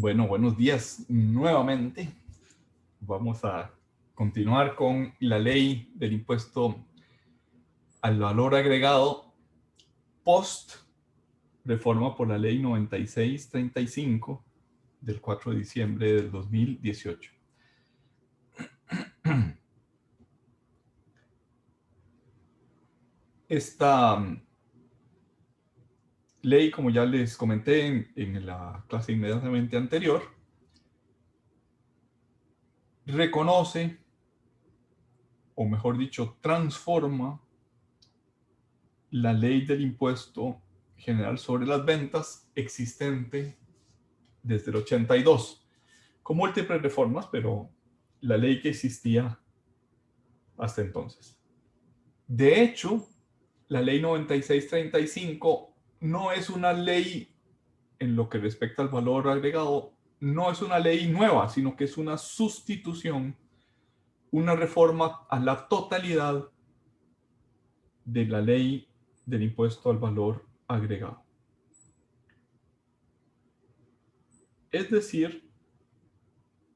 Bueno, buenos días nuevamente. Vamos a continuar con la ley del impuesto al valor agregado post reforma por la ley 9635 del 4 de diciembre del 2018. Esta ley, como ya les comenté en la clase inmediatamente anterior, reconoce, o mejor dicho, transforma la ley del impuesto general sobre las ventas existente desde el 82, con múltiples reformas, pero la ley que existía hasta entonces. De hecho, la ley 9635 no es una ley, en lo que respecta al valor agregado, no es una ley nueva, sino que es una sustitución, una reforma a la totalidad de la ley del impuesto al valor agregado. Es decir,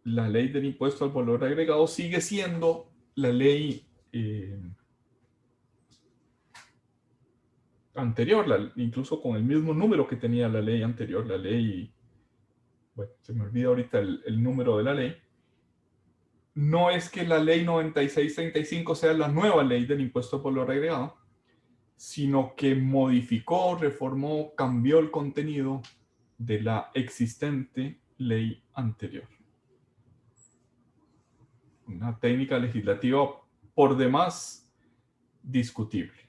la ley del impuesto al valor agregado sigue siendo la ley anterior, incluso con el mismo número que tenía la ley anterior, la ley, bueno, se me olvida ahorita el número de la ley. No es que la ley 9635 sea la nueva ley del impuesto al valor agregado, sino que modificó, reformó, cambió el contenido de la existente ley anterior. Una técnica legislativa por demás discutible.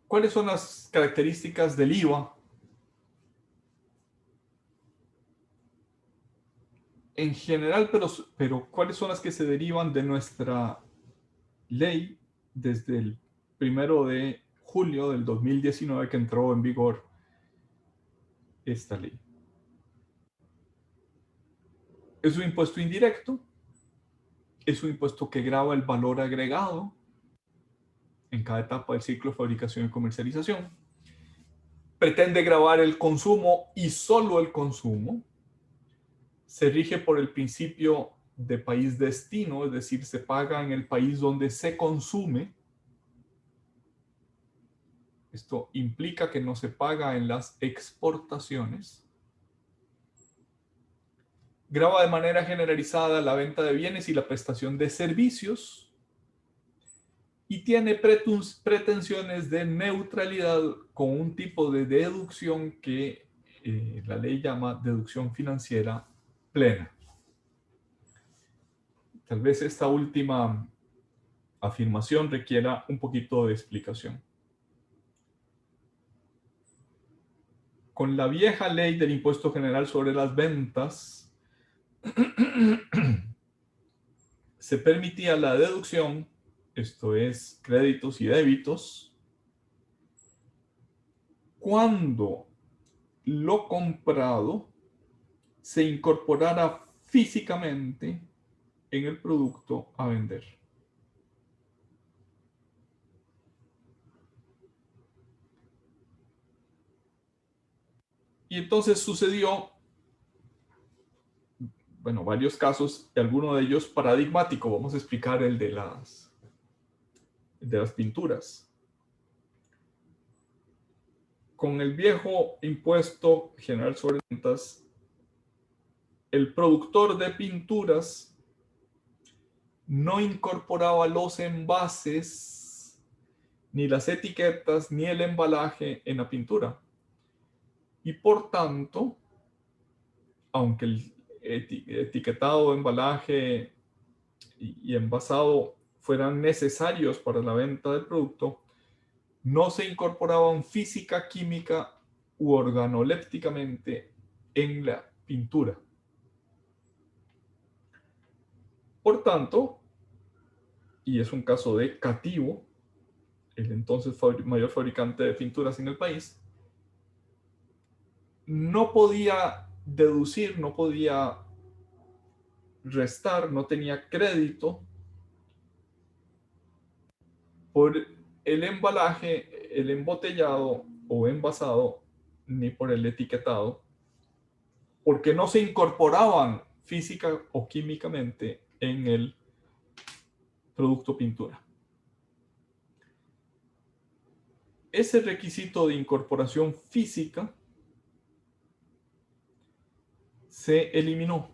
¿Cuáles son las características del IVA? En general, pero ¿cuáles son las que se derivan de nuestra ley desde el 1 de julio del 2019 que entró en vigor esta ley? Es un impuesto indirecto, es un impuesto que grava el valor agregado en cada etapa del ciclo de fabricación y comercialización. Pretende gravar el consumo y solo el consumo. Se rige por el principio de país destino, es decir, se paga en el país donde se consume. Esto implica que no se paga en las exportaciones. Grava de manera generalizada la venta de bienes y la prestación de servicios. Y tiene pretensiones de neutralidad con un tipo de deducción que la ley llama deducción financiera plena. Tal vez esta última afirmación requiera un poquito de explicación. Con la vieja ley del impuesto general sobre las ventas, se permitía la deducción, esto es, créditos y débitos, cuando lo comprado se incorporara físicamente en el producto a vender. Y entonces sucedió, bueno, varios casos, y alguno de ellos paradigmático. Vamos a explicar el de las pinturas. Con el viejo impuesto general sobre ventas, el productor de pinturas no incorporaba los envases, ni las etiquetas, ni el embalaje en la pintura. Y por tanto, aunque el etiquetado, embalaje y envasado fueran necesarios para la venta del producto, no se incorporaban física, química u organolépticamente en la pintura. Por tanto, y es un caso de Cativo, el entonces mayor fabricante de pinturas en el país, no podía deducir, no podía restar, no tenía crédito por el embalaje, el embotellado o envasado ni por el etiquetado, porque no se incorporaban física o químicamente en el producto pintura. Ese requisito de incorporación física se eliminó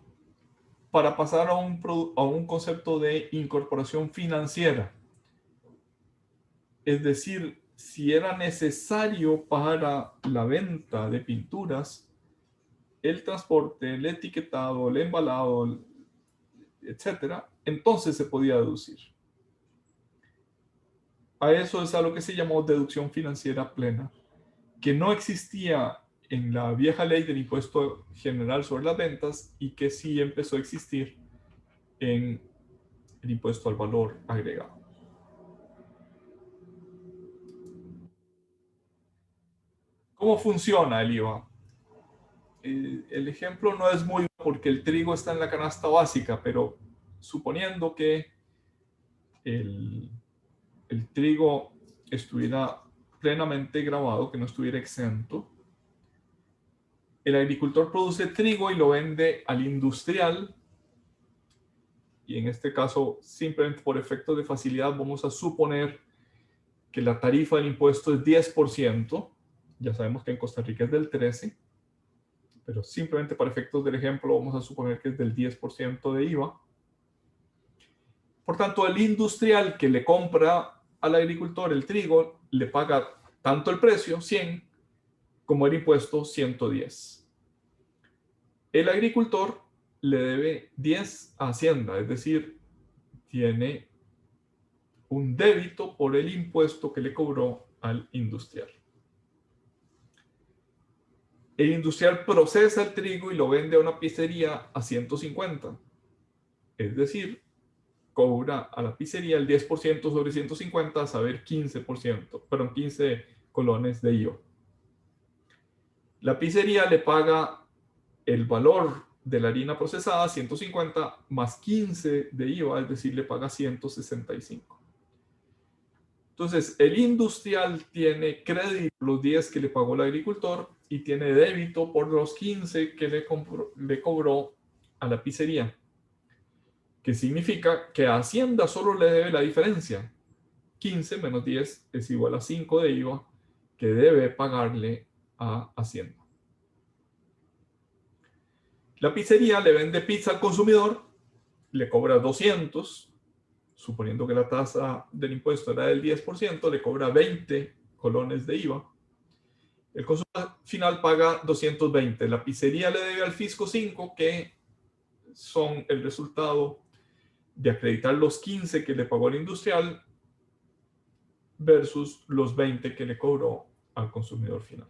para pasar a un concepto de incorporación financiera. Es decir, si era necesario para la venta de pinturas, el transporte, el etiquetado, el embalado, etcétera, entonces se podía deducir. A eso es a lo que se llamó deducción financiera plena, que no existía en la vieja ley del impuesto general sobre las ventas y que sí empezó a existir en el impuesto al valor agregado. ¿Cómo funciona el IVA? El ejemplo no es muy porque el trigo está en la canasta básica, pero suponiendo que el, el trigo estuviera plenamente grabado, que no estuviera exento, el agricultor produce trigo y lo vende al industrial, y en este caso, simplemente por efectos de facilidad, vamos a suponer que la tarifa del impuesto es 10%, ya sabemos que en Costa Rica es del 13%, pero simplemente para efectos del ejemplo vamos a suponer que es del 10% de IVA. Por tanto, el industrial que le compra al agricultor el trigo le paga tanto el precio, 100, como el impuesto, 110. El agricultor le debe 10 a Hacienda, es decir, tiene un débito por el impuesto que le cobró al industrial. El industrial procesa el trigo y lo vende a una pizzería a 150. Es decir, cobra a la pizzería el 10% sobre 150, a saber 15%, perdón, 15 colones de IVA. La pizzería le paga el valor de la harina procesada, 150, más 15 de IVA, es decir, le paga 165. Entonces, el industrial tiene crédito los 10 que le pagó el agricultor y tiene débito por los 15 que le cobró a la pizzería, que significa que a Hacienda solo le debe la diferencia. 15 menos 10 es igual a 5 de IVA que debe pagarle a Hacienda. La pizzería le vende pizza al consumidor, le cobra 200, suponiendo que la tasa del impuesto era del 10%, le cobra 20 colones de IVA. El consumidor final paga 220. La pizzería le debe al fisco 5, que son el resultado de acreditar los 15 que le pagó el industrial versus los 20 que le cobró al consumidor final.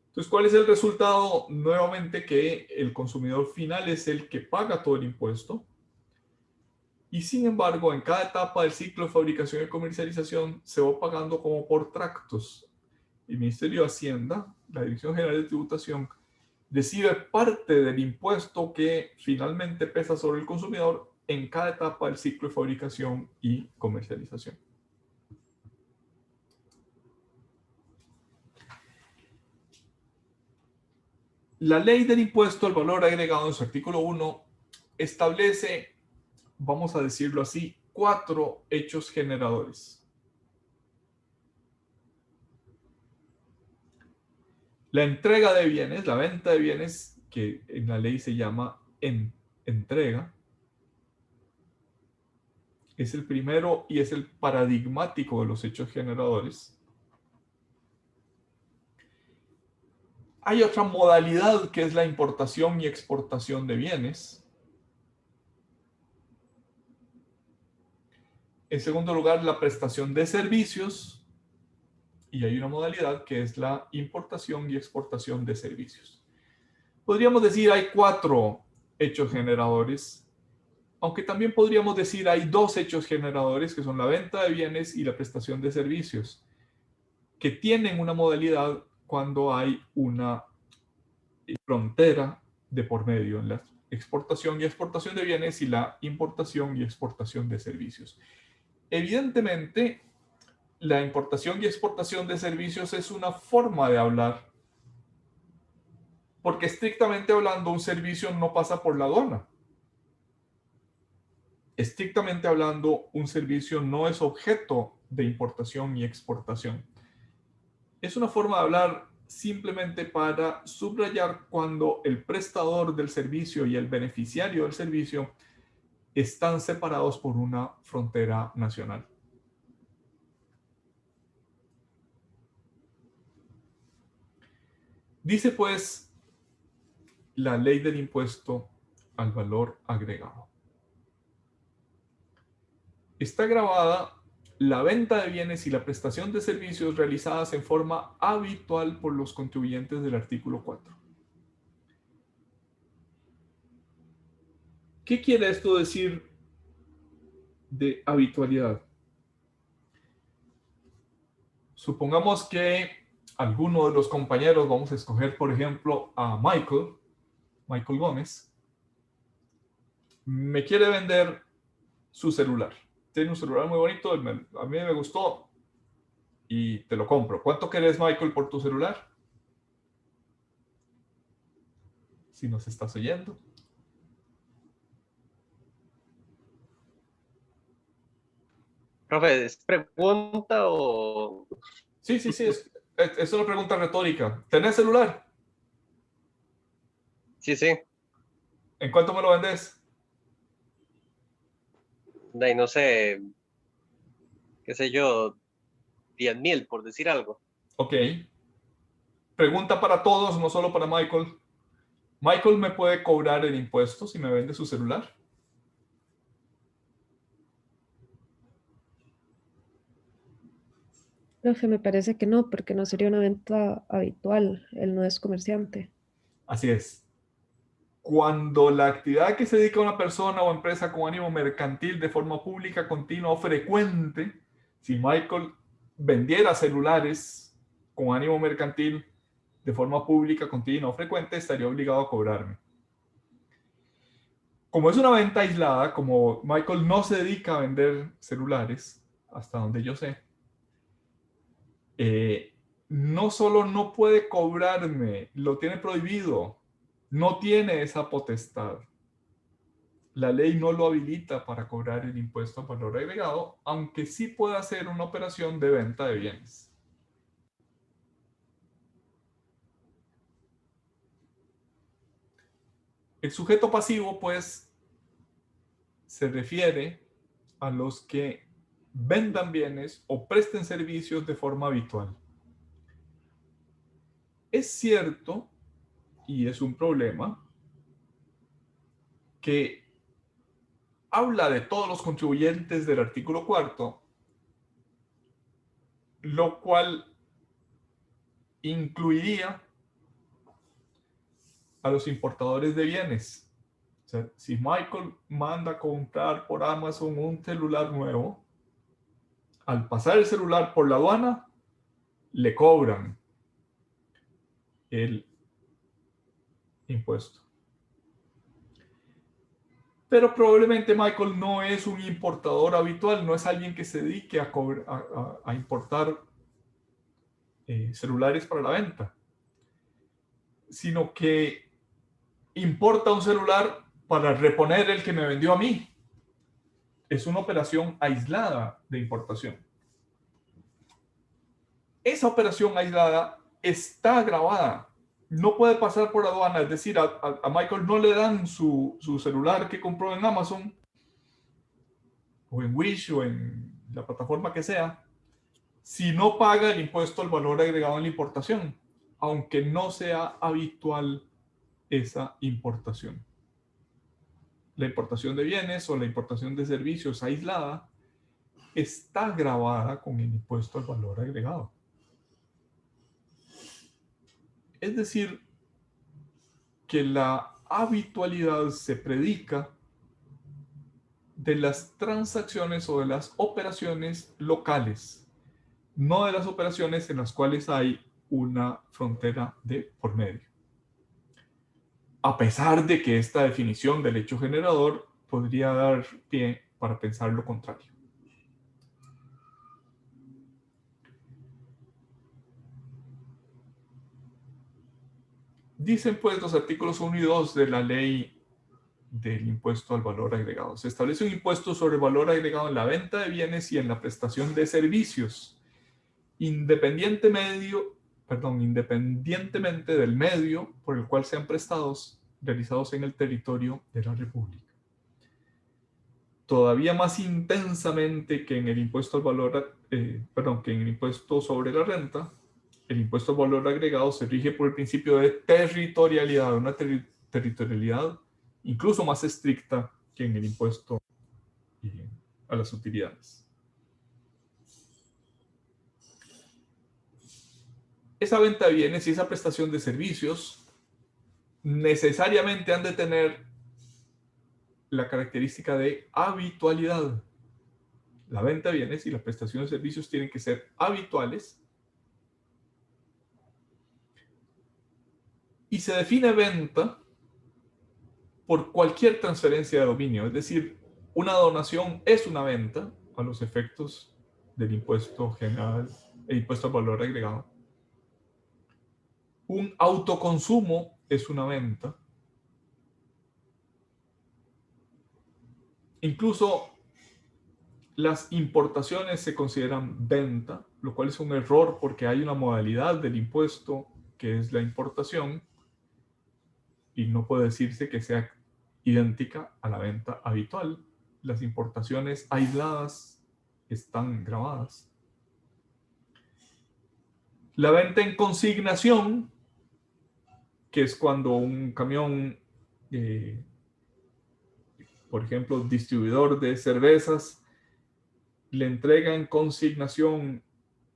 Entonces, ¿cuál es el resultado? Nuevamente que el consumidor final es el que paga todo el impuesto. Y sin embargo, en cada etapa del ciclo de fabricación y comercialización se va pagando como por tractos. El Ministerio de Hacienda, la Dirección General de Tributación, recibe parte del impuesto que finalmente pesa sobre el consumidor en cada etapa del ciclo de fabricación y comercialización. La ley del impuesto al valor agregado en su artículo 1 establece, vamos a decirlo así, 4 hechos generadores. La entrega de bienes, la venta de bienes, que en la ley se llama entrega, es el primero y es el paradigmático de los hechos generadores. Hay otra modalidad que es la importación y exportación de bienes. En segundo lugar, la prestación de servicios. Y hay una modalidad que es la importación y exportación de servicios. Podríamos decir hay 4 hechos generadores, aunque también podríamos decir hay 2 hechos generadores, que son la venta de bienes y la prestación de servicios, que tienen una modalidad cuando hay una frontera de por medio en la exportación y exportación de bienes y la importación y exportación de servicios. Evidentemente, la importación y exportación de servicios es una forma de hablar, porque estrictamente hablando un servicio no pasa por la aduana. Estrictamente hablando un servicio no es objeto de importación y exportación. Es una forma de hablar simplemente para subrayar cuando el prestador del servicio y el beneficiario del servicio están separados por una frontera nacional. Dice pues la ley del impuesto al valor agregado. Está grabada la venta de bienes y la prestación de servicios realizadas en forma habitual por los contribuyentes del artículo 4. ¿Qué quiere esto decir de habitualidad? Supongamos que alguno de los compañeros, vamos a escoger por ejemplo a Michael Gómez, me quiere vender su celular. Tiene un celular muy bonito, a mí me gustó y te lo compro. ¿Cuánto querés, Michael, por tu celular? Si nos estás oyendo. Profe, ¿es pregunta o...? Sí, es una pregunta retórica. ¿Tenés celular? Sí, sí. ¿En cuánto me lo vendés? De ahí no sé, qué sé yo, 10.000, por decir algo. Ok. Pregunta para todos, no solo para Michael. ¿Michael me puede cobrar el impuesto si me vende su celular? Profe, me parece que no, porque no sería una venta habitual. Él no es comerciante. Así es. Cuando la actividad que se dedica a una persona o empresa con ánimo mercantil de forma pública, continua o frecuente, si Michael vendiera celulares con ánimo mercantil de forma pública, continua o frecuente, estaría obligado a cobrarme. Como es una venta aislada, como Michael no se dedica a vender celulares, hasta donde yo sé, no solo no puede cobrarme, lo tiene prohibido, no tiene esa potestad. La ley no lo habilita para cobrar el impuesto al valor agregado, aunque sí puede hacer una operación de venta de bienes. El sujeto pasivo, pues, se refiere a los que vendan bienes o presten servicios de forma habitual. Es cierto, y es un problema, que habla de todos los contribuyentes del artículo 4, lo cual incluiría a los importadores de bienes. O sea, si Michael manda a comprar por Amazon un celular nuevo, al pasar el celular por la aduana, le cobran el impuesto. Pero probablemente Michael no es un importador habitual, no es alguien que se dedique a importar celulares para la venta, sino que importa un celular para reponer el que me vendió a mí. Es una operación aislada de importación. Esa operación aislada está grabada. No puede pasar por aduana, es decir, a Michael no le dan su celular que compró en Amazon o en Wish o en la plataforma que sea, si no paga el impuesto al valor agregado en la importación, aunque no sea habitual esa importación. La importación de bienes o la importación de servicios aislada está grabada con el impuesto al valor agregado. Es decir, que la habitualidad se predica de las transacciones o de las operaciones locales, no de las operaciones en las cuales hay una frontera de por medio. A pesar de que esta definición del hecho generador podría dar pie para pensar lo contrario. dicen pues los artículos 1 y 2 de la ley del impuesto al valor agregado. Se establece un impuesto sobre el valor agregado en la venta de bienes y en la prestación de servicios, independientemente del medio por el cual sean prestados, realizados en el territorio de la República. Todavía más intensamente que en el impuesto al valor, que en el impuesto sobre la renta, el impuesto al valor agregado se rige por el principio de territorialidad, una territorialidad incluso más estricta que en el impuesto a las utilidades. Esa venta de bienes y esa prestación de servicios necesariamente han de tener la característica de habitualidad. La venta de bienes y la prestación de servicios tienen que ser habituales. Y se define venta por cualquier transferencia de dominio. Es decir, una donación es una venta a los efectos del impuesto general, el impuesto al valor agregado. Un autoconsumo es una venta. Incluso las importaciones se consideran venta, lo cual es un error porque hay una modalidad del impuesto que es la importación y no puede decirse que sea idéntica a la venta habitual. Las importaciones aisladas están grabadas. La venta en consignación, que es cuando un camión, por ejemplo, distribuidor de cervezas, le entrega en consignación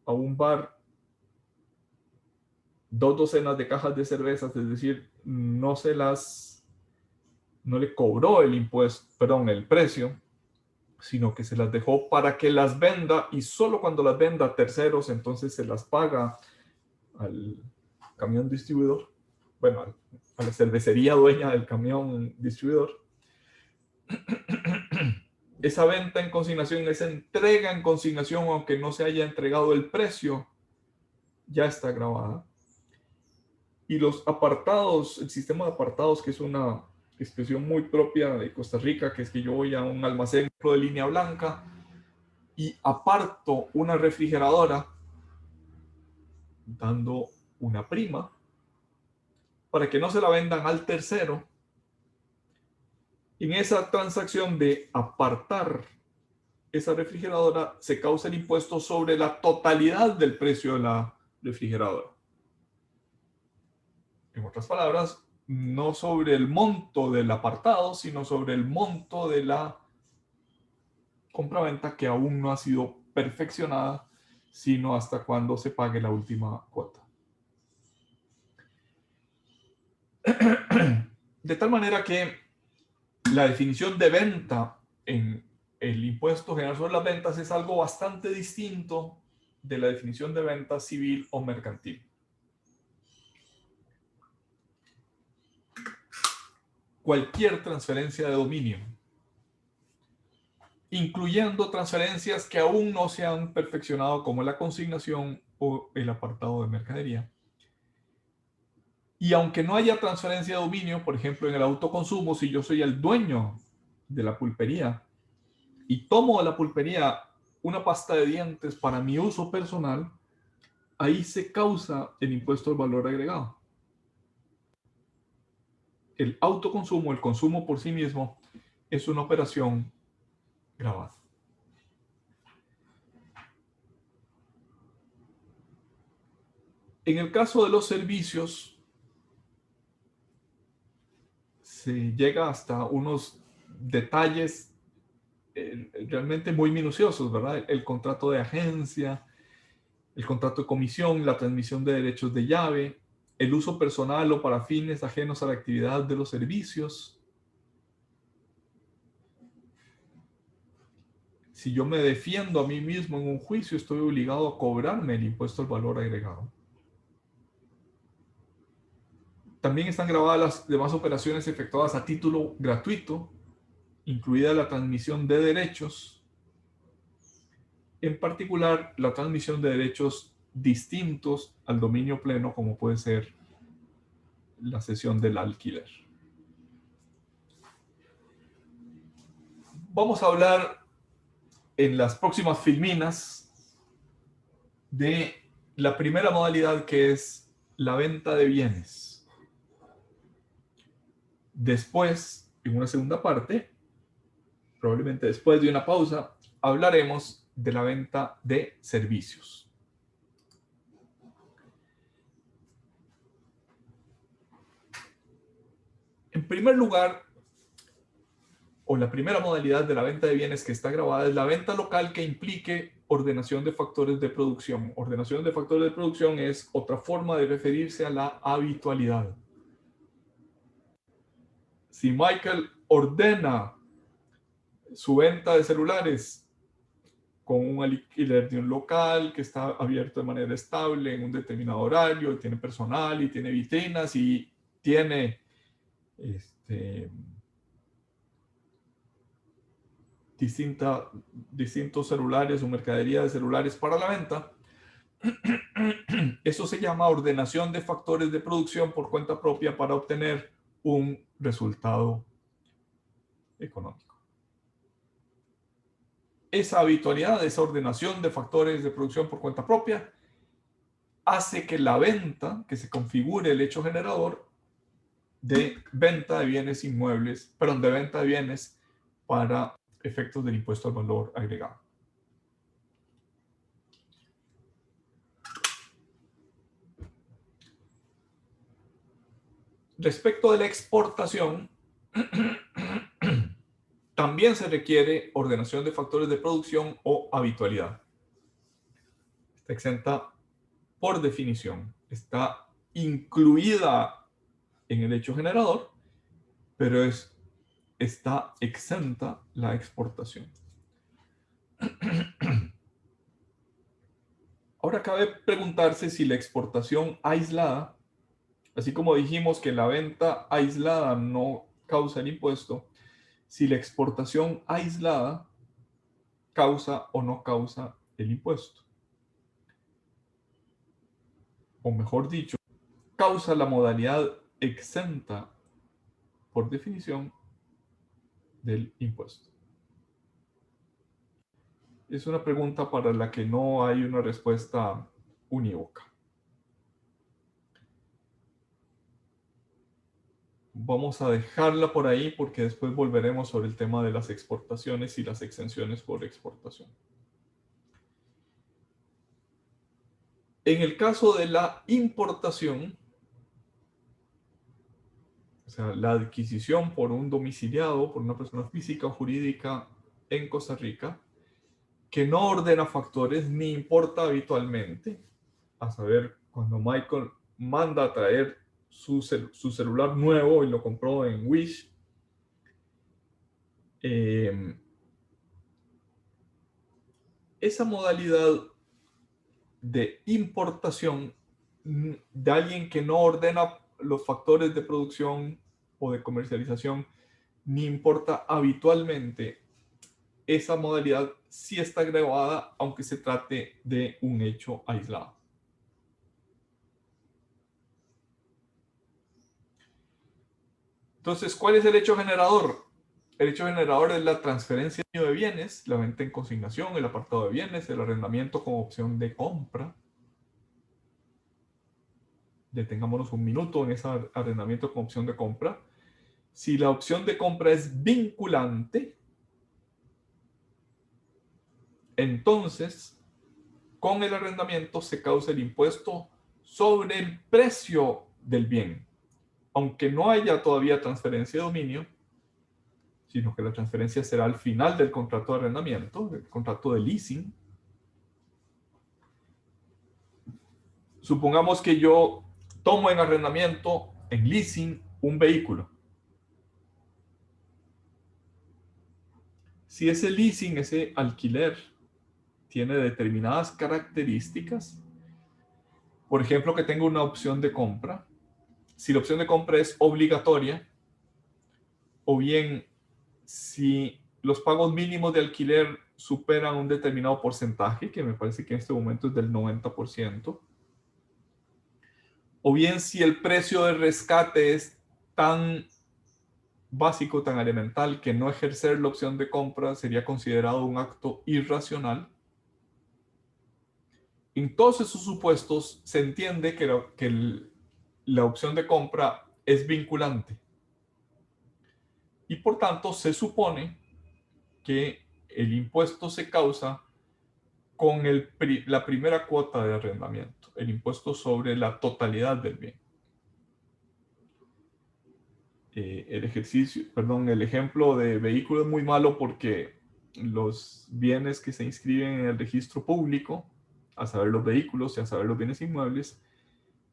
a un bar 2 docenas de cajas de cervezas, es decir, no le cobró el impuesto, el precio, sino que se las dejó para que las venda y solo cuando las venda a terceros, entonces se las paga al camión distribuidor, a la cervecería dueña del camión distribuidor. Esa venta en consignación, esa entrega en consignación, aunque no se haya entregado el precio, ya está grabada. Y los apartados, el sistema de apartados, que es una expresión muy propia de Costa Rica, que es que yo voy a un almacén de línea blanca y aparto una refrigeradora dando una prima para que no se la vendan al tercero. En esa transacción de apartar esa refrigeradora se causa el impuesto sobre la totalidad del precio de la refrigeradora. En otras palabras, no sobre el monto del apartado, sino sobre el monto de la compraventa que aún no ha sido perfeccionada, sino hasta cuando se pague la última cuota. De tal manera que la definición de venta en el impuesto general sobre las ventas es algo bastante distinto de la definición de venta civil o mercantil. Cualquier transferencia de dominio, incluyendo transferencias que aún no se han perfeccionado como la consignación o el apartado de mercadería. Y aunque no haya transferencia de dominio, por ejemplo, en el autoconsumo, si yo soy el dueño de la pulpería y tomo de la pulpería una pasta de dientes para mi uso personal, ahí se causa el impuesto al valor agregado. El autoconsumo, el consumo por sí mismo, es una operación grabada. En el caso de los servicios, se llega hasta unos detalles realmente muy minuciosos, ¿verdad? El contrato de agencia, el contrato de comisión, la transmisión de derechos de llave, el uso personal o para fines ajenos a la actividad de los servicios. Si yo me defiendo a mí mismo en un juicio, estoy obligado a cobrarme el impuesto al valor agregado. También están grabadas las demás operaciones efectuadas a título gratuito, incluida la transmisión de derechos, en particular la transmisión de derechos distintos al dominio pleno, como puede ser la cesión del alquiler. Vamos a hablar en las próximas filminas de la primera modalidad, que es la venta de bienes. Después, en una segunda parte, probablemente después de una pausa, hablaremos de la venta de servicios. En primer lugar, o la primera modalidad de la venta de bienes que está grabada, es la venta local que implique ordenación de factores de producción. Ordenación de factores de producción es otra forma de referirse a la habitualidad. Si Michael ordena su venta de celulares con un alquiler de un local que está abierto de manera estable en un determinado horario, y tiene personal, y tiene vitrinas, y tiene distintos celulares o mercadería de celulares para la venta, eso se llama ordenación de factores de producción por cuenta propia para obtener un resultado económico. Esa habitualidad, esa ordenación de factores de producción por cuenta propia, hace que la venta, que se configure el hecho generador de venta de bienes inmuebles, perdón, de venta de bienes para efectos del impuesto al valor agregado. Respecto de la exportación, también se requiere ordenación de factores de producción o habitualidad. Está exenta por definición. Está incluida en el hecho generador, pero está exenta la exportación. Ahora cabe preguntarse si la exportación aislada, así como dijimos que la venta aislada no causa el impuesto, si la exportación aislada causa o no causa el impuesto. O mejor dicho, causa la modalidad exenta por definición del impuesto. Es una pregunta para la que no hay una respuesta unívoca. Vamos a dejarla por ahí porque después volveremos sobre el tema de las exportaciones y las exenciones por exportación. En el caso de la importación, o sea, la adquisición por un domiciliado, por una persona física o jurídica en Costa Rica, que no ordena factores ni importa habitualmente, a saber, cuando Michael manda a traer su celular nuevo y lo compró en Wish, esa modalidad de importación de alguien que no ordena los factores de producción o de comercialización, ni importa habitualmente, esa modalidad sí está grabada, aunque se trate de un hecho aislado. Entonces, ¿cuál es el hecho generador? El hecho generador es la transferencia de bienes, la venta en consignación, el apartado de bienes, el arrendamiento con opción de compra. Detengámonos un minuto en ese arrendamiento con opción de compra. Si la opción de compra es vinculante, entonces con el arrendamiento se causa el impuesto sobre el precio del bien, aunque no haya todavía transferencia de dominio, sino que la transferencia será al final del contrato de arrendamiento, del contrato de leasing. Supongamos que yo tomo en arrendamiento, en leasing, un vehículo. Si ese leasing, ese alquiler, tiene determinadas características, por ejemplo, que tenga una opción de compra, si la opción de compra es obligatoria, o bien si los pagos mínimos de alquiler superan un determinado porcentaje, que me parece que en este momento es del 90%, o bien si el precio de rescate es tan básico, tan elemental, que no ejercer la opción de compra sería considerado un acto irracional. En todos esos supuestos se entiende que la opción de compra es vinculante y por tanto se supone que el impuesto se causa con la primera cuota de arrendamiento, el impuesto sobre la totalidad del bien. El ejemplo de vehículo es muy malo porque los bienes que se inscriben en el registro público, a saber los vehículos y a saber los bienes inmuebles,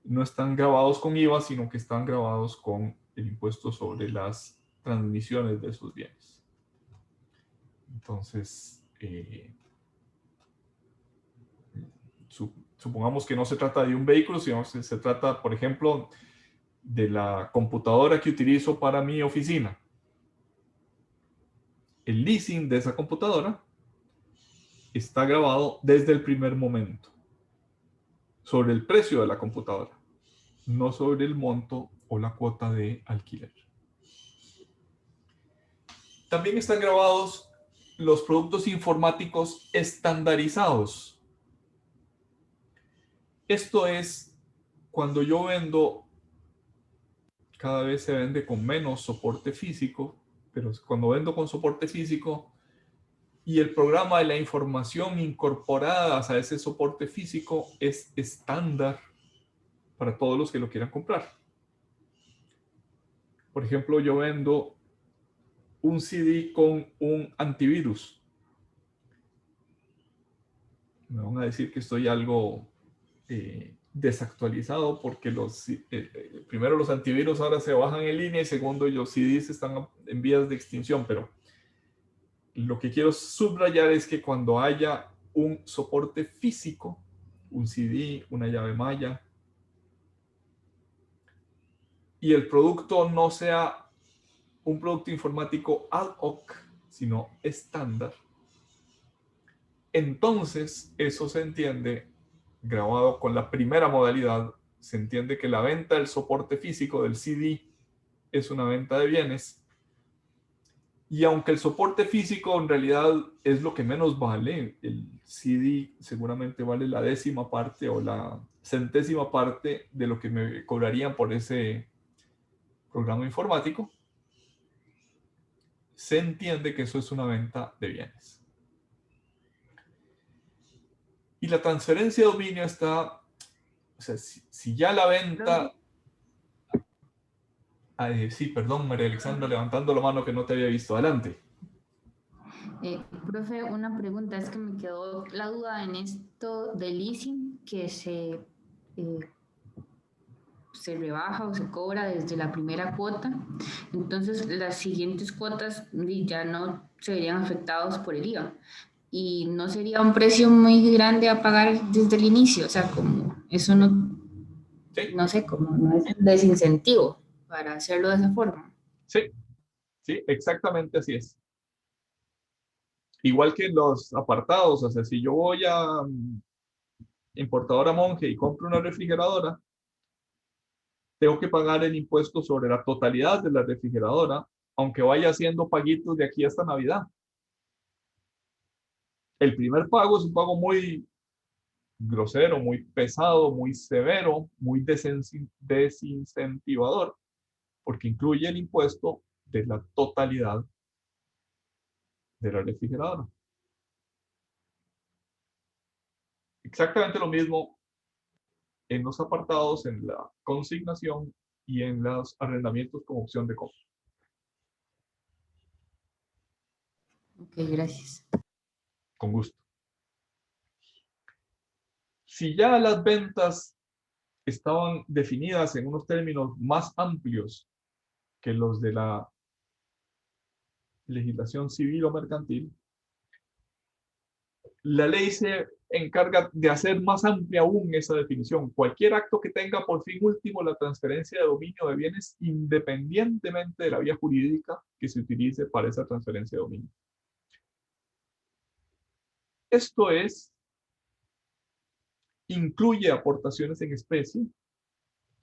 no están grabados con IVA, sino que están grabados con el impuesto sobre las transmisiones de esos bienes. Entonces, supongamos que no se trata de un vehículo, sino que se trata, por ejemplo, de la computadora que utilizo para mi oficina. El leasing de esa computadora está grabado desde el primer momento sobre el precio de la computadora, no sobre el monto o la cuota de alquiler. También están grabados los productos informáticos estandarizados. Esto es cuando yo vendo, cada vez se vende con menos soporte físico, pero cuando vendo con soporte físico y el programa de la información incorporada a ese soporte físico es estándar para todos los que lo quieran comprar. Por ejemplo, yo vendo un CD con un antivirus. Me van a decir que estoy algo desactualizado porque primero los antivirus ahora se bajan en línea y segundo los CDs están en vías de extinción, pero lo que quiero subrayar es que cuando haya un soporte físico, un CD, una llave malla, y el producto no sea un producto informático ad hoc, sino estándar, entonces eso se entiende, grabado con la primera modalidad, se entiende que la venta del soporte físico del CD es una venta de bienes. Y aunque el soporte físico en realidad es lo que menos vale, el CD seguramente vale la 10ª parte o la 100ª parte de lo que me cobrarían por ese programa informático, se entiende que eso es una venta de bienes. Y la transferencia de dominio está, o sea, si ya la venta... sí, perdón, María Alexandra, levantando la mano que no te había visto. Adelante. Profe, una pregunta, es que me quedó la duda en esto del leasing que se rebaja o se cobra desde la primera cuota. Entonces, las siguientes cuotas ya no se verían afectados por el IVA. Y no sería un precio muy grande a pagar desde el inicio. O sea, como eso no, Sí, no sé, como no es un desincentivo para hacerlo de esa forma. sí, sí, exactamente así es. Igual que en los apartados, o sea, si yo voy a importadora Monge y compro una refrigeradora, tengo que pagar el impuesto sobre la totalidad de la refrigeradora, aunque vaya haciendo paguitos de aquí hasta Navidad. El primer pago es un pago muy grosero, muy pesado, muy severo, muy desincentivador, porque incluye el impuesto de la totalidad de la refrigeradora. Exactamente lo mismo en los apartados, en la consignación y en los arrendamientos con opción de compra. Ok, gracias. Con gusto. Si ya las ventas estaban definidas en unos términos más amplios que los de la legislación civil o mercantil, la ley se encarga de hacer más amplia aún esa definición. Cualquier acto que tenga por fin último la transferencia de dominio de bienes, independientemente de la vía jurídica que se utilice para esa transferencia de dominio. Esto es, incluye aportaciones en especie,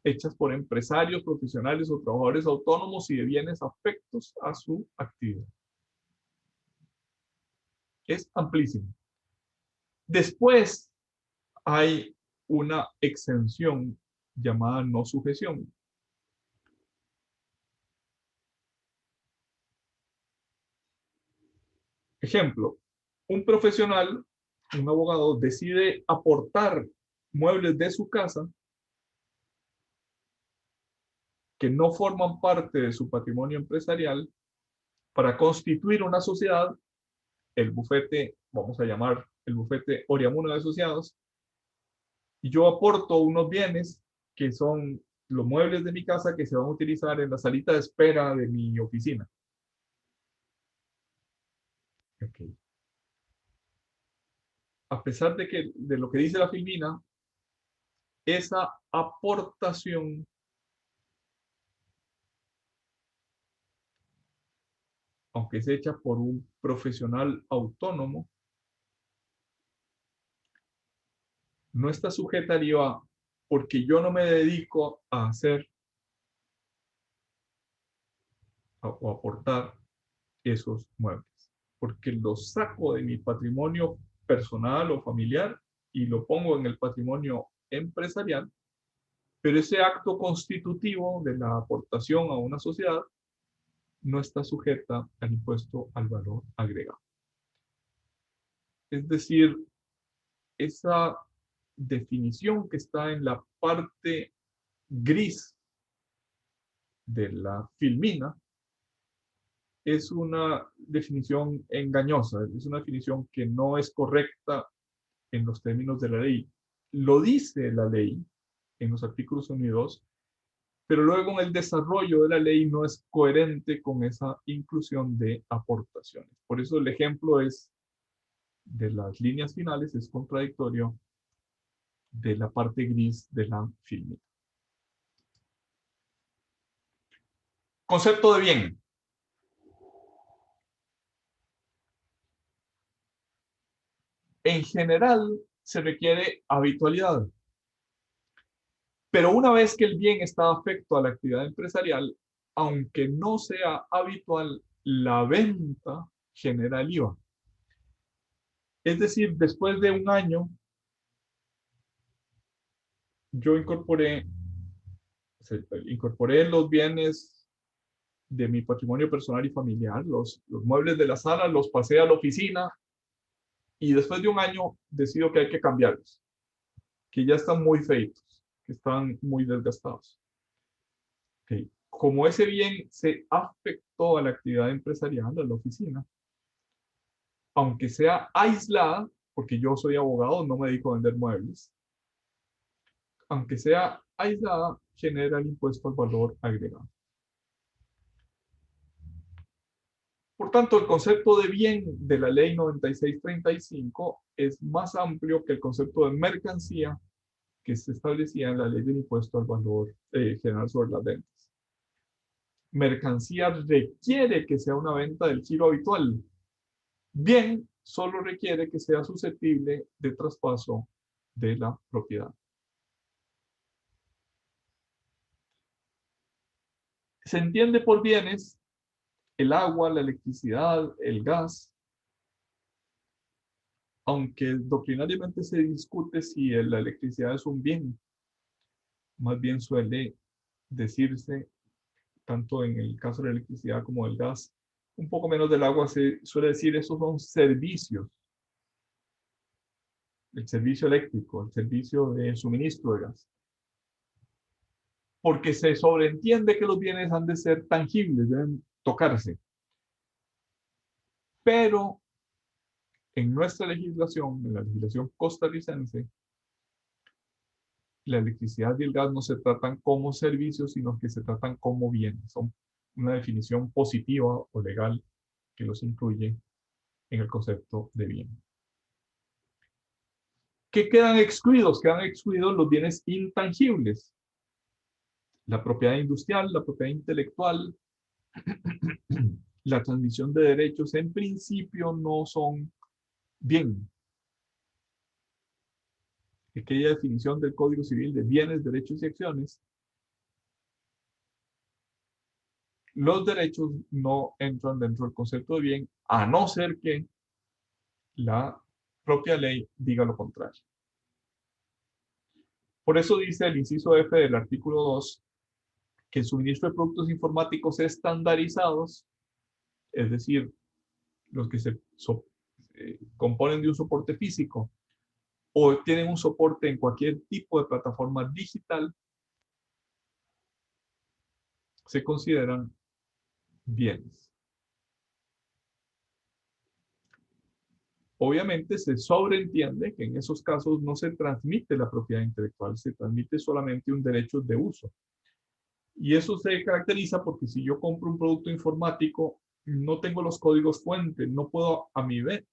hechas por empresarios, profesionales o trabajadores autónomos y de bienes afectos a su actividad. Es amplísimo. Después hay una exención llamada no sujeción. Ejemplo, un profesional, un abogado, decide aportar muebles de su casa que no forman parte de su patrimonio empresarial para constituir una sociedad, el bufete, vamos a llamar el bufete Oriamuno de Asociados, y yo aporto unos bienes que son los muebles de mi casa que se van a utilizar en la salita de espera de mi oficina. Okay. A pesar de lo que dice la Filmina, esa aportación aunque es hecha por un profesional autónomo, no está sujeta al IVA porque yo no me dedico a hacer o aportar esos muebles, porque los saco de mi patrimonio personal o familiar y lo pongo en el patrimonio empresarial, pero ese acto constitutivo de la aportación a una sociedad no está sujeta al impuesto al valor agregado. Es decir, esa definición que está en la parte gris de la Filmina es una definición engañosa, es una definición que no es correcta en los términos de la ley. Lo dice la ley en los artículos 1 y 2, pero luego en el desarrollo de la ley no es coherente con esa inclusión de aportaciones. Por eso el ejemplo es de las líneas finales, es contradictorio de la parte gris de la Filmina. Concepto de bien. En general, se requiere habitualidad. Pero una vez que el bien está afecto a la actividad empresarial, aunque no sea habitual, la venta genera el IVA. Es decir, después de un año, yo incorporé los bienes de mi patrimonio personal y familiar, los muebles de la sala, los pasé a la oficina y después de un año decido que hay que cambiarlos, que ya están muy feitos, que están muy desgastados. Okay. Como ese bien se afectó a la actividad empresarial, a la oficina, aunque sea aislada, porque yo soy abogado, no me dedico a vender muebles, aunque sea aislada, genera el impuesto al valor agregado. Por tanto, el concepto de bien de la ley 9635 es más amplio que el concepto de mercancía que se establecía en la ley del impuesto al valor general sobre las ventas. Mercancía requiere que sea una venta del giro habitual. Bien solo requiere que sea susceptible de traspaso de la propiedad. Se entiende por bienes el agua, la electricidad, el gas, aunque doctrinariamente se discute si la electricidad es un bien. Más bien suele decirse, tanto en el caso de la electricidad como del gas, un poco menos del agua, se suele decir esos son servicios. El servicio eléctrico, el servicio de suministro de gas. Porque se sobreentiende que los bienes han de ser tangibles, deben tocarse. Pero en nuestra legislación, en la legislación costarricense, la electricidad y el gas no se tratan como servicios, sino que se tratan como bienes. Son una definición positiva o legal que los incluye en el concepto de bien. ¿Qué quedan excluidos? Quedan excluidos los bienes intangibles. La propiedad industrial, la propiedad intelectual, la transmisión de derechos en principio no son bien. Aquella definición del Código Civil de bienes, derechos y acciones los derechos no entran dentro del concepto de bien, a no ser que la propia ley diga lo contrario. Por eso dice el inciso F del artículo 2 que el suministro de productos informáticos estandarizados, es decir, los que se componen de un soporte físico o tienen un soporte en cualquier tipo de plataforma digital, se consideran bienes. Obviamente se sobreentiende que en esos casos no se transmite la propiedad intelectual, se transmite solamente un derecho de uso. Y eso se caracteriza porque si yo compro un producto informático, no tengo los códigos fuente, no puedo a mi vez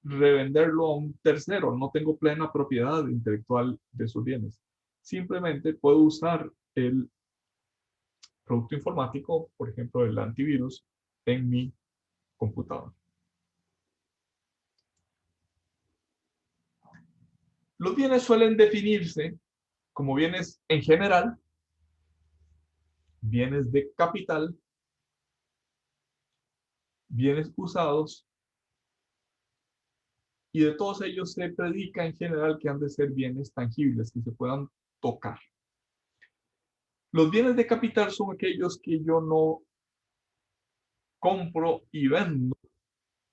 revenderlo a un tercero, no tengo plena propiedad intelectual de esos bienes. Simplemente puedo usar el producto informático, por ejemplo, el antivirus, en mi computador. Los bienes suelen definirse como bienes en general, bienes de capital, bienes usados, y de todos ellos se predica en general que han de ser bienes tangibles, que se puedan tocar. Los bienes de capital son aquellos que yo no compro y vendo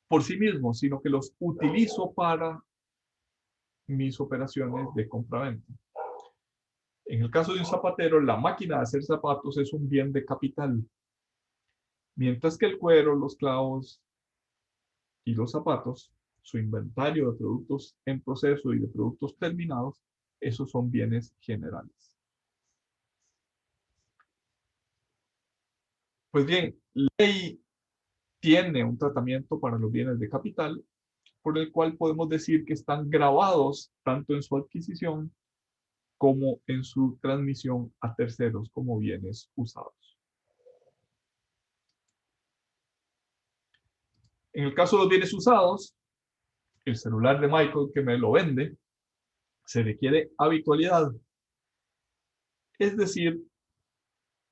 por sí mismos, sino que los utilizo para mis operaciones de compra-venta. En el caso de un zapatero, la máquina de hacer zapatos es un bien de capital, mientras que el cuero, los clavos y los zapatos, su inventario de productos en proceso y de productos terminados, esos son bienes generales. Pues bien, la ley tiene un tratamiento para los bienes de capital, por el cual podemos decir que están grabados tanto en su adquisición como en su transmisión a terceros como bienes usados. En el caso de los bienes usados, el celular de Michael que me lo vende, se requiere habitualidad. Es decir,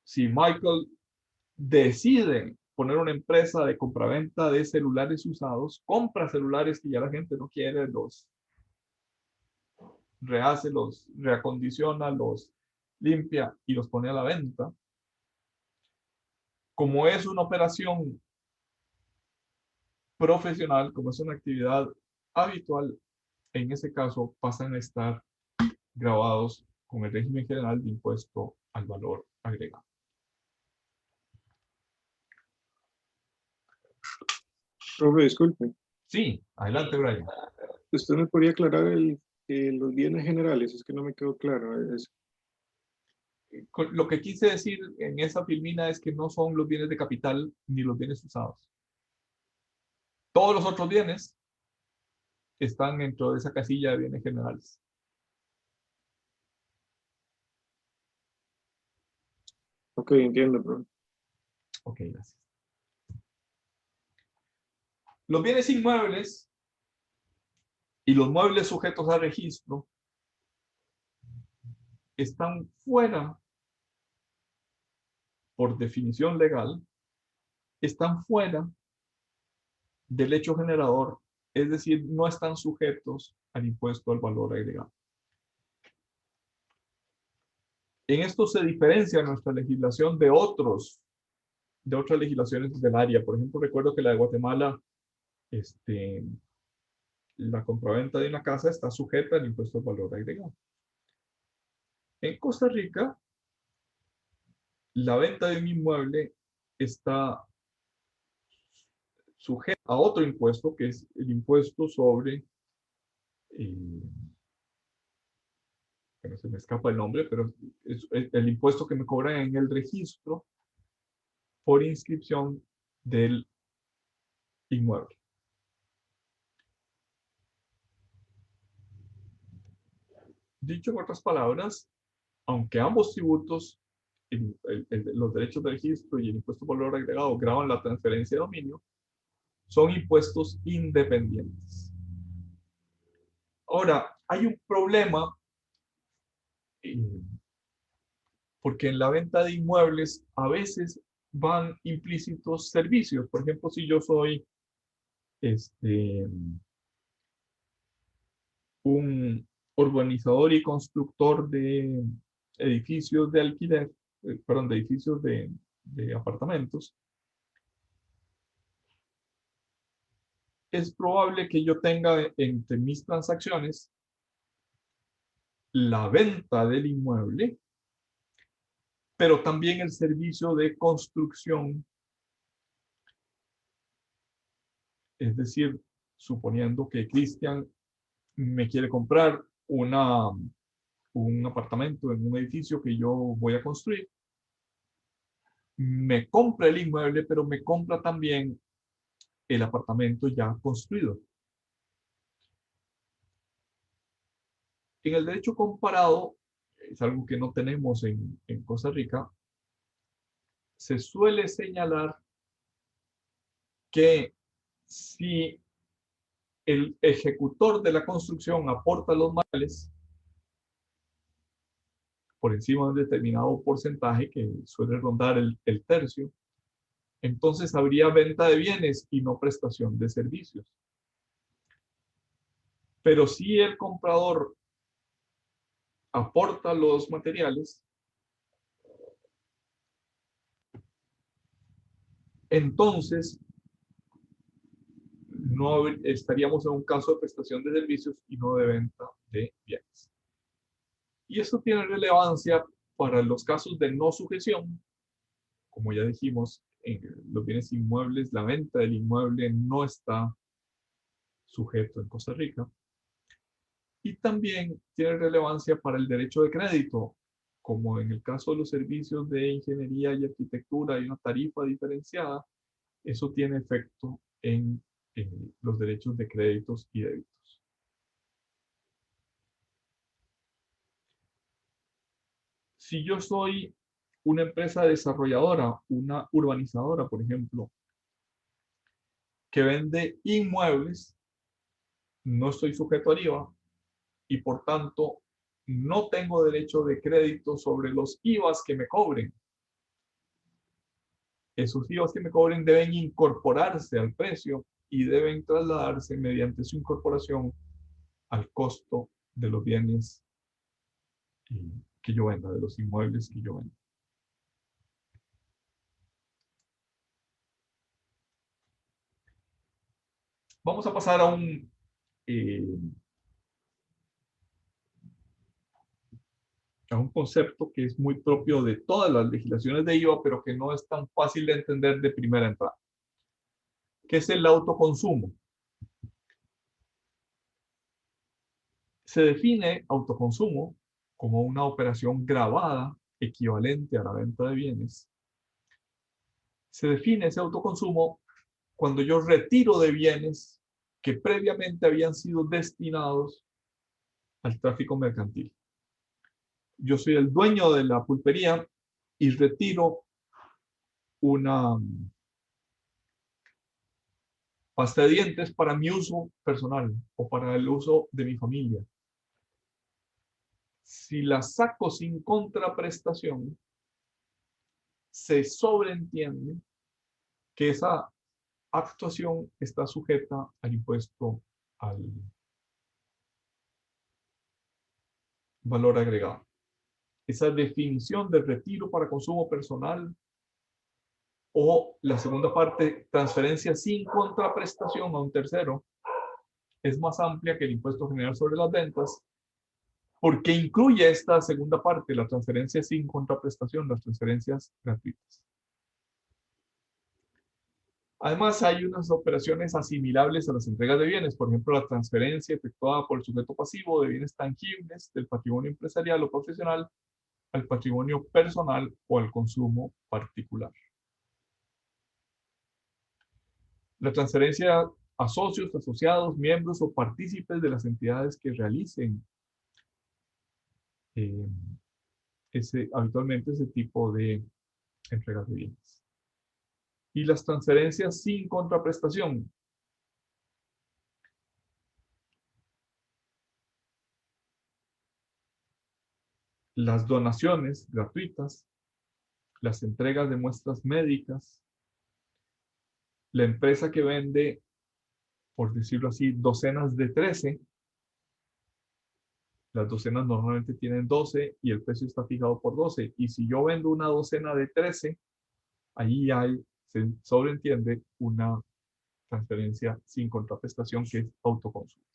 si Michael decide poner una empresa de compraventa de celulares usados, compra celulares que ya la gente no quiere, los rehace, los reacondiciona, los limpia y los pone a la venta. Como es una operación profesional, como es una actividad habitual, en ese caso pasan a estar grabados con el régimen general de impuesto al valor agregado. Profe, disculpe. Sí, adelante, Brian. ¿Usted me podría aclarar los bienes generales? Es que no me quedó claro. Lo que quise decir en esa filmina es que no son los bienes de capital ni los bienes usados. Todos los otros bienes están dentro de esa casilla de bienes generales. Ok, entiendo, profe. Ok, gracias. Los bienes inmuebles y los muebles sujetos a registro están fuera, por definición legal, están fuera del hecho generador, es decir, no están sujetos al impuesto al valor agregado. En esto se diferencia nuestra legislación de otras legislaciones del área. Por ejemplo, recuerdo que la de Guatemala, la compraventa de una casa está sujeta al impuesto al valor agregado. En Costa Rica, la venta de un inmueble está sujeta a otro impuesto, que es el impuesto sobre, no se me escapa el nombre, pero es el impuesto que me cobran en el registro por inscripción del inmueble. Dicho en otras palabras, aunque ambos tributos, los derechos de registro y el impuesto por valor agregado graban la transferencia de dominio, son impuestos independientes. Ahora, hay un problema porque en la venta de inmuebles a veces van implícitos servicios. Por ejemplo, si yo soy un urbanizador y constructor de edificios de alquiler, perdón, de edificios de apartamentos, es probable que yo tenga entre mis transacciones la venta del inmueble, pero también el servicio de construcción. Es decir, suponiendo que Cristian me quiere comprar un apartamento en un edificio que yo voy a construir, me compra el inmueble, pero me compra también el apartamento ya construido. En el derecho comparado, es algo que no tenemos en Costa Rica, se suele señalar que si el ejecutor de la construcción aporta los materiales por encima de un determinado porcentaje, que suele rondar el tercio, entonces habría venta de bienes y no prestación de servicios. Pero si el comprador aporta los materiales, entonces no estaríamos en un caso de prestación de servicios y no de venta de bienes. Y esto tiene relevancia para los casos de no sujeción. Como ya dijimos, en los bienes inmuebles, la venta del inmueble no está sujeto en Costa Rica. Y también tiene relevancia para el derecho de crédito, como en el caso de los servicios de ingeniería y arquitectura hay una tarifa diferenciada, eso tiene efecto en los derechos de créditos y débitos. Si yo soy una empresa desarrolladora, una urbanizadora, por ejemplo, que vende inmuebles, no estoy sujeto al IVA y por tanto no tengo derecho de crédito sobre los IVAs que me cobren. Esos IVAs que me cobren deben incorporarse al precio y deben trasladarse mediante su incorporación al costo de los bienes que yo venda, de los inmuebles que yo venda. Vamos a pasar a un concepto que es muy propio de todas las legislaciones de IVA, pero que no es tan fácil de entender de primera entrada, que es el autoconsumo. Se define autoconsumo como una operación gravada equivalente a la venta de bienes. Se define ese autoconsumo cuando yo retiro de bienes que previamente habían sido destinados al tráfico mercantil. Yo soy el dueño de la pulpería y retiro una pasta de dientes para mi uso personal o para el uso de mi familia. Si la saco sin contraprestación, se sobreentiende que esa actuación está sujeta al impuesto al valor agregado. Esa definición de retiro para consumo personal o la segunda parte, transferencia sin contraprestación a un tercero, es más amplia que el impuesto general sobre las ventas porque incluye esta segunda parte, la transferencia sin contraprestación, las transferencias gratuitas. Además, hay unas operaciones asimilables a las entregas de bienes, por ejemplo, la transferencia efectuada por el sujeto pasivo de bienes tangibles del patrimonio empresarial o profesional al patrimonio personal o al consumo particular. La transferencia a socios, asociados, miembros o partícipes de las entidades que realicen habitualmente ese tipo de entregas de bienes. Y las transferencias sin contraprestación. las donaciones gratuitas, las entregas de muestras médicas, la empresa que vende, por decirlo así, docenas de 13, las docenas normalmente tienen 12 y el precio está fijado por 12. Y si yo vendo una docena de 13, ahí se sobreentiende una transferencia sin contraprestación, que es autoconsumo.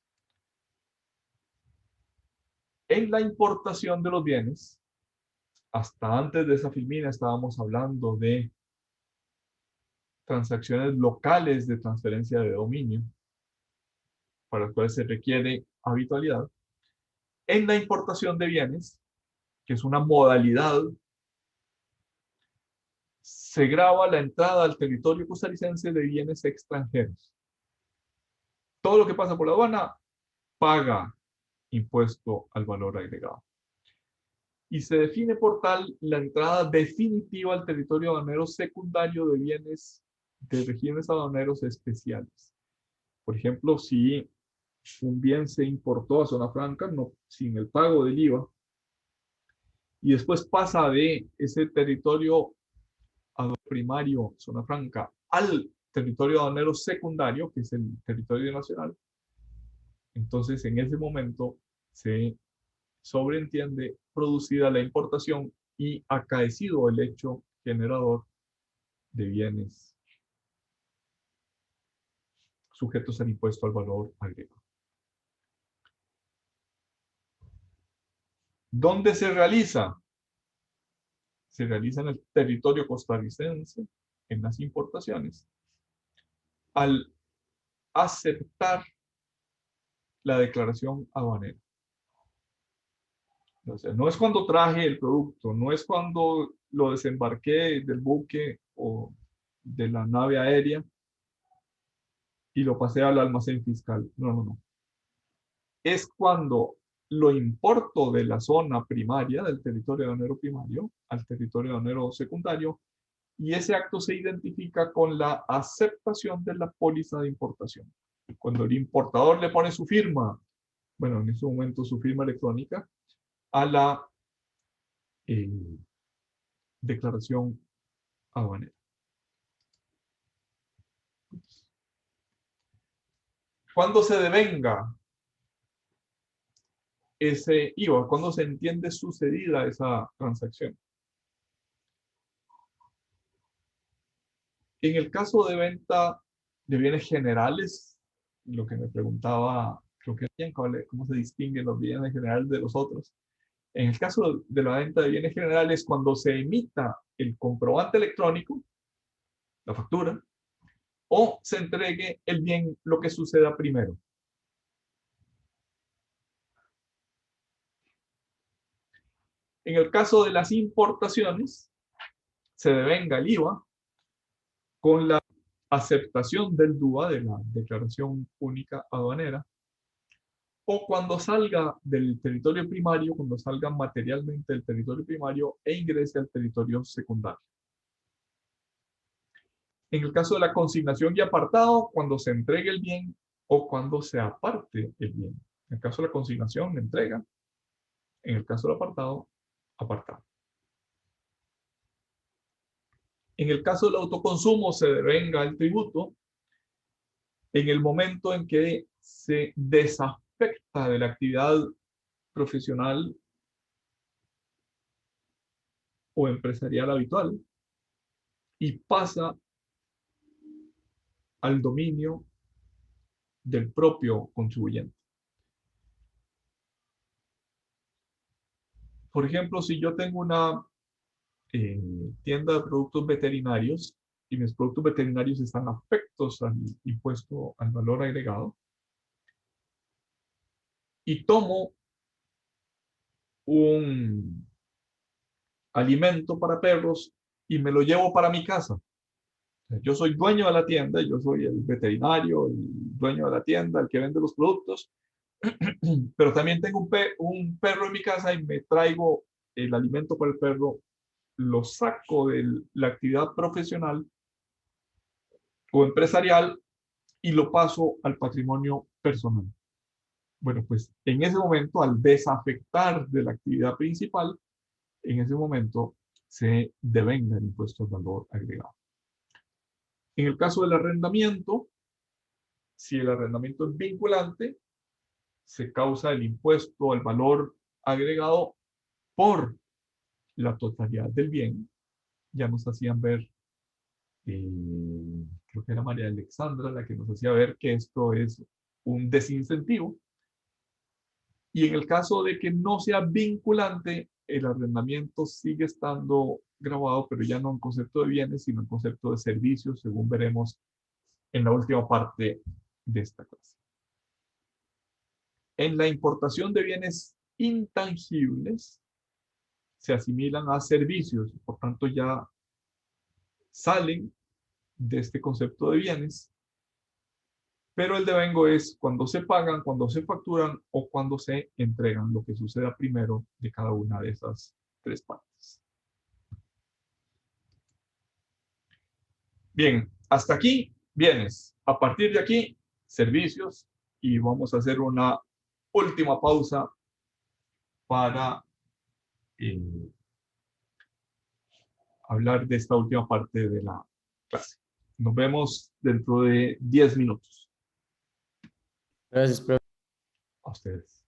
En la importación de los bienes, hasta antes de esa filmina estábamos hablando de transacciones locales de transferencia de dominio, para las cuales se requiere habitualidad. En la importación de bienes, que es una modalidad, se grava la entrada al territorio costarricense de bienes extranjeros. Todo lo que pasa por la aduana paga impuesto al valor agregado. Y se define por tal la entrada definitiva al territorio aduanero secundario de bienes de regímenes aduaneros especiales. Por ejemplo, si un bien se importó a zona franca sin el pago del IVA y después pasa de ese territorio primario, zona franca, al territorio aduanero secundario, que es el territorio nacional, entonces en ese momento se sobreentiende producida la importación y acaecido el hecho generador de bienes sujetos al impuesto al valor agregado. ¿Dónde se realiza? Se realiza en el territorio costarricense, en las importaciones, al aceptar la declaración aduanera. O sea, no es cuando traje el producto, no es cuando lo desembarqué del buque o de la nave aérea y lo pasé al almacén fiscal. No, no, no. Es cuando lo importo de la zona primaria, del territorio aduanero primario, al territorio aduanero secundario, y ese acto se identifica con la aceptación de la póliza de importación. Cuando el importador le pone su firma, bueno, en ese momento su firma electrónica, a la declaración aduanera. ¿Cuándo se devenga ese IVA? ¿Cuándo se entiende sucedida esa transacción? En el caso de venta de bienes generales, lo que me preguntaba, creo que cómo se distinguen los bienes generales de los otros. En el caso de la venta de bienes generales, cuando se emita el comprobante electrónico, la factura, o se entregue el bien, lo que suceda primero. En el caso de las importaciones, se devenga el IVA con la aceptación del DUA, de la Declaración Única Aduanera, o cuando salga del territorio primario, cuando salga materialmente del territorio primario e ingrese al territorio secundario. En el caso de la consignación y apartado, cuando se entregue el bien o cuando se aparte el bien. En el caso de la consignación, entrega. En el caso del apartado, apartado. En el caso del autoconsumo, se devenga el tributo en el momento en que se desafecta de la actividad profesional o empresarial habitual y pasa al dominio del propio contribuyente. Por ejemplo, si yo tengo una tienda de productos veterinarios y mis productos veterinarios están afectos al impuesto al valor agregado y tomo un alimento para perros y me lo llevo para mi casa. Yo soy dueño de la tienda, yo soy el veterinario, el dueño de la tienda, el que vende los productos, pero también tengo un perro en mi casa y me traigo el alimento para el perro, lo saco de la actividad profesional o empresarial y lo paso al patrimonio personal. Bueno, pues en ese momento, al desafectar de la actividad principal, en ese momento se devenga el impuesto al valor agregado. En el caso del arrendamiento, si el arrendamiento es vinculante, se causa el impuesto al valor agregado por la totalidad del bien. Ya nos hacían ver, creo que era María Alexandra la que nos hacía ver que esto es un desincentivo. Y en el caso de que no sea vinculante, el arrendamiento sigue estando grabado, pero ya no en concepto de bienes, sino en concepto de servicios, según veremos en la última parte de esta clase. En la importación de bienes intangibles, se asimilan a servicios, por tanto ya salen de este concepto de bienes, pero el devengo es cuando se pagan, cuando se facturan o cuando se entregan, lo que suceda primero de cada una de esas tres partes. Bien, hasta aquí bienes. A partir de aquí, servicios, y vamos a hacer una última pausa para hablar de esta última parte de la clase. Nos vemos dentro de 10 minutos. Gracias, profe. A ustedes.